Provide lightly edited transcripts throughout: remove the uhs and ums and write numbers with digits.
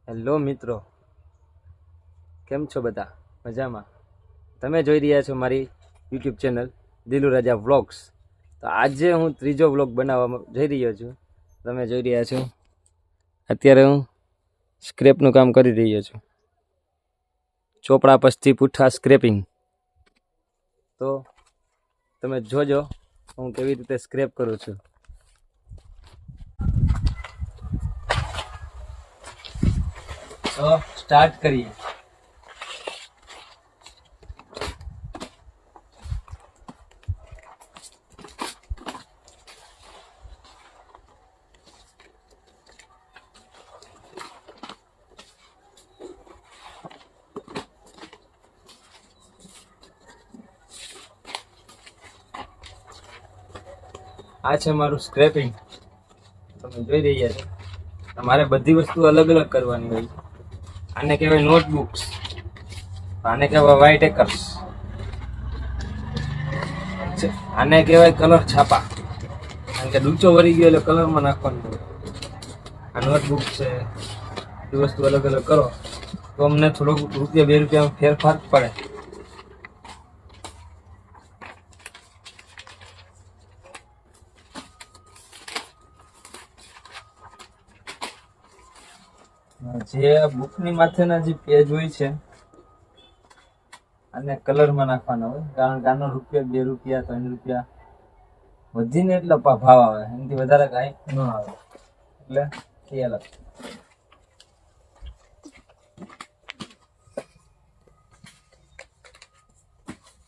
Hello મિત્રો, કેમ છો બધા? મજામાં? તમે જોઈ રહ્યા છો મારી યુટ્યુબ ચેનલ દિલુ રાજા વ્લોગ્સ. તો આજે હું ત્રીજો વ્લોગ બનાવવા જઈ રહ્યો છું. તમે જોઈ રહ્યા છો અત્યારે હું સ્ક્રેપનું કામ કરી રહ્યો છું. ચોપડા પછથી પુઠ્ઠા સ્ક્રેપિંગ. તો તમે જોજો હું કેવી રીતે સ્ક્રેપ કરું છું. તો સ્ટાર્ટ કરીએ. આ છે મારું સ્ક્રેપિંગ. તમે જોઈ રહ્યા છો. તમારે બધી વસ્તુ અલગ અલગ કરવાની હોય. આને કહેવાય નોટબુક્સ, આને કહેવાય વ્હાઇટ એકર્સ, આને કહેવાય કલર છાપા. કારણ કે ડૂચો વળી ગયો એટલે કલરમાં નાખવાનું હોય. આ નોટબુક છે. બધી વસ્તુ અલગ અલગ કરો તો અમને થોડોક રૂપિયા 2 રૂપિયામાં ફેરફાર પડે. જે બુકની માથેના જે પેજ હોય છે અને કલરમાં નાખવાના હોય. કારણ કે આનો રૂપિયા 2 રૂપિયા 3 રૂપિયા વધીને એટલો ભાવ આવે, એનાથી વધારે કાંઈ ન આવે. એટલે એ અલગ.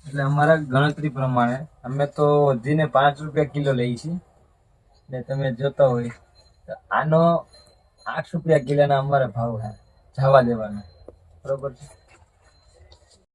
એટલે અમારા ગણતરી પ્રમાણે અમે તો વધીને 5 રૂપિયા કિલો લઈએ છીએ. એટલે તમે જોતા હોય તો આનો 8 રૂપિયા કિલોના અમારે ભાવ છે, જવા દેવાના. બરોબર છે.